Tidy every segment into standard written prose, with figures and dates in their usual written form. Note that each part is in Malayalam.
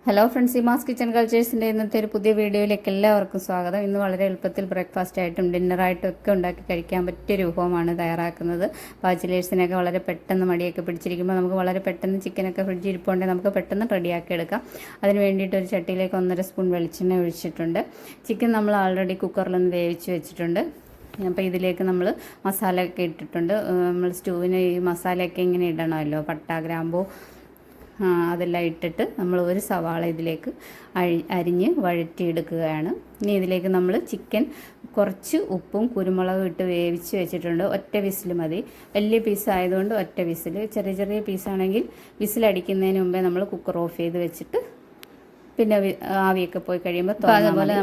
ഹലോ ഫ്രണ്ട്സ്, ഇമാസ് കിച്ചൺ കൾച്ചേഴ്സിൻ്റെ ഇന്നത്തെ ഒരു പുതിയ വീഡിയോയിലേക്ക് എല്ലാവർക്കും സ്വാഗതം. ഇന്ന് വളരെ എളുപ്പത്തിൽ ബ്രേക്ക്ഫാസ്റ്റ് ആയിട്ടും ഡിന്നറായിട്ടും ഒക്കെ ഉണ്ടാക്കി കഴിക്കാൻ പറ്റിയ രൂപമാണ് തയ്യാറാക്കുന്നത്. ബാച്ചിലേഴ്സിനൊക്കെ വളരെ പെട്ടെന്ന് മടിയൊക്കെ പിടിച്ചിരിക്കുമ്പോൾ നമുക്ക് വളരെ പെട്ടെന്ന് ചിക്കനൊക്കെ ഫ്രിഡ്ജിൽ ഇരിപ്പുണ്ടെങ്കിൽ നമുക്ക് പെട്ടെന്ന് റെഡിയാക്കി എടുക്കാം. അതിന് വേണ്ടിയിട്ട് ഒരു ചട്ടിയിലേക്ക് 1.5 സ്പൂൺ വെളിച്ചെണ്ണ ഒഴിച്ചിട്ടുണ്ട്. ചിക്കൻ നമ്മൾ ആൾറെഡി കുക്കറിലൊന്ന് വേവിച്ച് വെച്ചിട്ടുണ്ട്. അപ്പോൾ ഇതിലേക്ക് നമ്മൾ മസാലയൊക്കെ ഇട്ടിട്ടുണ്ട്. നമ്മൾ സ്റ്റൂവിന് ഈ മസാലയൊക്കെ ഇങ്ങനെ ഇടണമല്ലോ, പട്ട, ഗ്രാമ്പൂ അതെല്ലാം ഇട്ടിട്ട് നമ്മൾ ഒരു സവാള ഇതിലേക്ക് അരിഞ്ഞ് വഴറ്റിയെടുക്കുകയാണ്. ഇനി ഇതിലേക്ക് നമ്മൾ ചിക്കൻ കുറച്ച് ഉപ്പും കുരുമുളകും ഇട്ട് വേവിച്ച് വെച്ചിട്ടുണ്ട്. ഒറ്റ വിസിൽ മതി. വലിയ പീസ് ആയതുകൊണ്ട് ഒറ്റ വിസിൽ. ചെറിയ ചെറിയ പീസാണെങ്കിൽ വിസിലടിക്കുന്നതിന് മുമ്പേ നമ്മൾ കുക്കർ ഓഫ് ചെയ്ത് വെച്ചിട്ട് പിന്നെ ആവിയൊക്കെ പോയി കഴിയുമ്പോൾ അതുപോലെ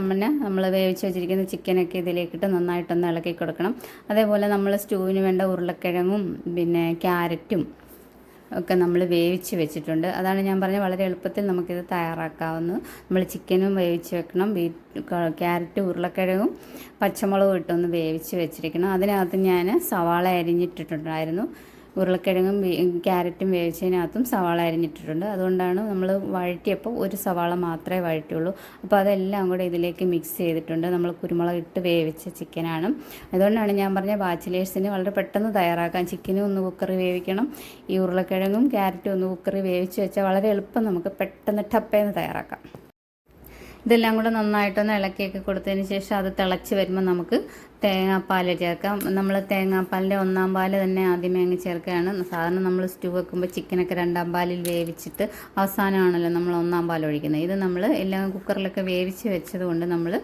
നമ്മൾ വേവിച്ച് വെച്ചിരിക്കുന്ന ചിക്കനൊക്കെ ഇതിലേക്കിട്ട് നന്നായിട്ടൊന്ന് ഇളക്കി കൊടുക്കണം. അതേപോലെ നമ്മൾ സ്റ്റൂവിന് വേണ്ട ഉരുളക്കിഴങ്ങും പിന്നെ ക്യാരറ്റും ഒക്കെ നമ്മൾ വേവിച്ച് വെച്ചിട്ടുണ്ട്. അതാണ് ഞാൻ പറഞ്ഞത്, വളരെ എളുപ്പത്തിൽ നമുക്കിത് തയ്യാറാക്കാവുന്നത്. നമ്മൾ ചിക്കനും വേവിച്ച് വെക്കണം, ക്യാരറ്റും ഉരുളക്കിഴങ്ങും പച്ചമുളകും ഇട്ടൊന്ന് വേവിച്ച് വെച്ചിരിക്കണം. അതിനകത്ത് ഞാൻ സവാള അരിഞ്ഞിട്ടിട്ടുണ്ടായിരുന്നു. ഉരുളക്കിഴങ്ങും ക്യാരറ്റും വേവിച്ചതിനകത്തും സവാള അരിഞ്ഞിട്ടിട്ടുണ്ട്. അതുകൊണ്ടാണ് നമ്മൾ വഴറ്റിയപ്പോൾ ഒരു സവാള മാത്രമേ വഴറ്റുള്ളൂ. അപ്പോൾ അതെല്ലാം കൂടെ ഇതിലേക്ക് മിക്സ് ചെയ്തിട്ടുണ്ട്. നമ്മൾ കുരുമുളക് ഇട്ട് വേവിച്ച ചിക്കനാണ്. അതുകൊണ്ടാണ് ഞാൻ പറഞ്ഞ ബാച്ചിലേഴ്സിന് വളരെ പെട്ടെന്ന് തയ്യാറാക്കാം. ചിക്കനും ഒന്ന് കുക്കറി വേവിക്കണം, ഈ ഉരുളക്കിഴങ്ങും ക്യാരറ്റും ഒന്ന് കുക്കറി വേവിച്ച് വെച്ചാൽ വളരെ എളുപ്പം നമുക്ക് പെട്ടെന്ന് ടപ്പേന്ന് തയ്യാറാക്കാം. ഇതെല്ലാം കൂടെ നന്നായിട്ടൊന്ന് ഇളക്കിയൊക്കെ കൊടുത്തതിന് ശേഷം അത് തിളച്ച് വരുമ്പോൾ നമുക്ക് തേങ്ങാപ്പാൽ ചേർക്കാം. നമ്മൾ തേങ്ങാപ്പാലിൻ്റെ 1-ാം പാല് തന്നെ ആദ്യമേ അങ്ങ് ചേർക്കുകയാണ്. സാധാരണ നമ്മൾ സ്റ്റൂ വെക്കുമ്പോൾ ചിക്കനൊക്കെ 2-ാം പാലിൽ വേവിച്ചിട്ട് അവസാനമാണല്ലോ നമ്മൾ 1-ാം പാൽ ഒഴിക്കുന്നത്. ഇത് നമ്മൾ എല്ലാം കുക്കറിലൊക്കെ വേവിച്ച് വെച്ചത് കൊണ്ട് നമ്മൾ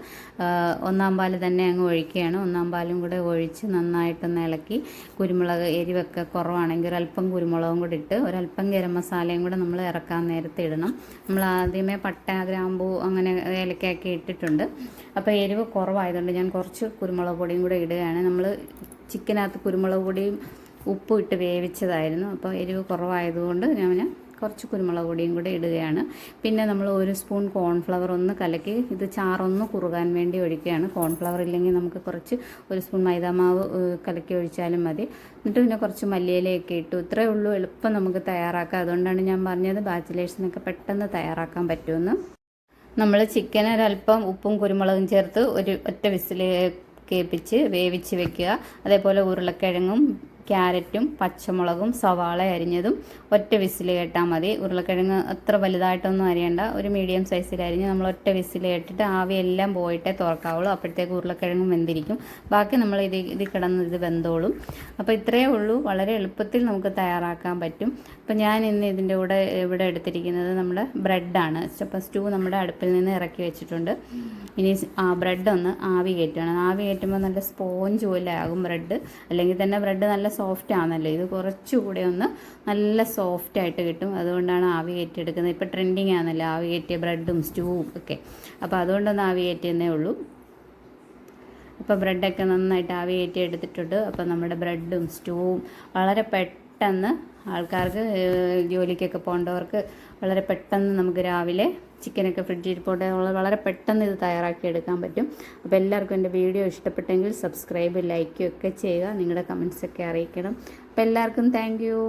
1-ാം പാൽ തന്നെ അങ്ങ് ഒഴിക്കുകയാണ്. 1-ാം പാലും കൂടെ ഒഴിച്ച് നന്നായിട്ടൊന്ന് ഇളക്കി, കുരുമുളക് എരിവൊക്കെ കുറവാണെങ്കിൽ ഒരല്പം കുരുമുളകും കൂടി ഇട്ട് ഒരല്പം ഗരം മസാലയും കൂടെ നമ്മൾ ഇറക്കാൻ നേരത്തെ ഇടണം. നമ്മൾ ആദ്യമേ പട്ട, ഗ്രാമ്പൂ അങ്ങനെ ഏലക്കയൊക്കെ ഇട്ടിട്ടുണ്ട്. അപ്പോൾ എരിവ് കുറവായതുകൊണ്ട് ഞാൻ കുറച്ച് കുരുമുളക് പൊടിയും കൂടെ ഇടുകയാണ്. നമ്മൾ ചിക്കനകത്ത് കുരുമുളക് പൊടിയും ഉപ്പും ഇട്ട് വേവിച്ചതായിരുന്നു. അപ്പോൾ എരിവ് കുറവായതുകൊണ്ട് ഞാൻ കുറച്ച് കുരുമുളക് പൊടിയും കൂടെ ഇടുകയാണ്. പിന്നെ നമ്മൾ 1 സ്പൂൺ കോൺഫ്ലവർ ഒന്ന് കലക്കി ഇത് ചാറൊന്ന് കുറുകാൻ വേണ്ടി ഒഴിക്കുകയാണ്. കോൺഫ്ലവർ ഇല്ലെങ്കിൽ നമുക്ക് കുറച്ച് 1 സ്പൂൺ മൈദാമാവ് കലക്കി ഒഴിച്ചാലും മതി. എന്നിട്ട് പിന്നെ കുറച്ച് മല്ലിയിലയൊക്കെ ഇട്ടു. ഇത്രയേ ഉള്ളൂ, എളുപ്പം നമുക്ക് തയ്യാറാക്കാം. അതുകൊണ്ടാണ് ഞാൻ പറഞ്ഞത് ബാച്ചിലേഴ്സിനൊക്കെ പെട്ടെന്ന് തയ്യാറാക്കാൻ പറ്റുമെന്ന്. നമ്മൾ ചിക്കൻ ഒരല്പം ഉപ്പും കുരുമുളകും ചേർത്ത് ഒറ്റ വിസിൽ കേൾപ്പിച്ച് വേവിച്ച് വെക്കുക. അതേപോലെ ഉരുളക്കിഴങ്ങും ക്യാരറ്റും പച്ചമുളകും സവാള അരിഞ്ഞതും ഒറ്റ വിസിൽ കേട്ടാൽ മതി. ഉരുളക്കിഴങ്ങ് അത്ര വലുതായിട്ടൊന്നും അരിയണ്ട, ഒരു മീഡിയം സൈസിൽ അരിഞ്ഞ് നമ്മൾ ഒറ്റ വിസിൽ കേട്ടിട്ട് ആവിയെല്ലാം പോയിട്ടേ തുറക്കാവുള്ളൂ. അപ്പോഴത്തേക്ക് ഉരുളക്കിഴങ്ങും വെന്തിരിക്കും. ബാക്കി നമ്മൾ ഇത് കിടന്ന് ഇത് വെന്തോളും. അപ്പോൾ ഇത്രയേ ഉള്ളൂ, വളരെ എളുപ്പത്തിൽ നമുക്ക് തയ്യാറാക്കാൻ പറ്റും. അപ്പോൾ ഞാൻ ഇന്ന് ഇതിൻ്റെ കൂടെ ഇവിടെ എടുത്തിരിക്കുന്നത് നമ്മുടെ ബ്രെഡാണ്. അപ്പോൾ സ്റ്റൂ നമ്മുടെ അടുപ്പിൽ നിന്ന് ഇറക്കി വെച്ചിട്ടുണ്ട്. ഇനി ബ്രെഡ് ഒന്ന് ആവി കയറ്റണം. ആവി കയറ്റുമ്പോൾ നല്ല സ്പോഞ്ച് പോലെ ആകും ബ്രെഡ്. അല്ലെങ്കിൽ തന്നെ ബ്രെഡ് നല്ല സോഫ്റ്റ് ആണല്ലോ, ഇത് കുറച്ചുകൂടെ ഒന്ന് നല്ല സോഫ്റ്റായിട്ട് കിട്ടും. അതുകൊണ്ടാണ് ആവി കയറ്റിയെടുക്കുന്നത്. ഇപ്പോൾ ട്രെൻഡിങ് ആണല്ലോ ആവി കയറ്റിയ ബ്രെഡും സ്റ്റൂവും ഒക്കെ. അപ്പോൾ അതുകൊണ്ടൊന്ന് ആവി കയറ്റിയെന്നേ ഉള്ളൂ. അപ്പോൾ ബ്രെഡൊക്കെ നന്നായിട്ട് ആവി കയറ്റി എടുത്തിട്ടുണ്ട്. അപ്പോൾ നമ്മുടെ ബ്രെഡും സ്റ്റൂവും വളരെ പെട്ടെന്ന് ആൾക്കാർക്ക് ജോലിക്കൊക്കെ പോകേണ്ടവർക്ക് വളരെ പെട്ടെന്ന് നമുക്ക് രാവിലെ ചിക്കനൊക്കെ ഫ്രിഡ്ജിൽ ഇരിപ്പോട്ടെ വളരെ പെട്ടെന്ന് ഇത് തയ്യാറാക്കി എടുക്കാൻ പറ്റും. അപ്പോൾ എല്ലാവർക്കും എൻ്റെ വീഡിയോ ഇഷ്ടപ്പെട്ടെങ്കിൽ സബ്സ്ക്രൈബ്, ലൈക്കും ഒക്കെ ചെയ്യുക. നിങ്ങളുടെ കമൻസൊക്കെ അറിയിക്കണം. അപ്പോൾ എല്ലാവർക്കും താങ്ക് യു.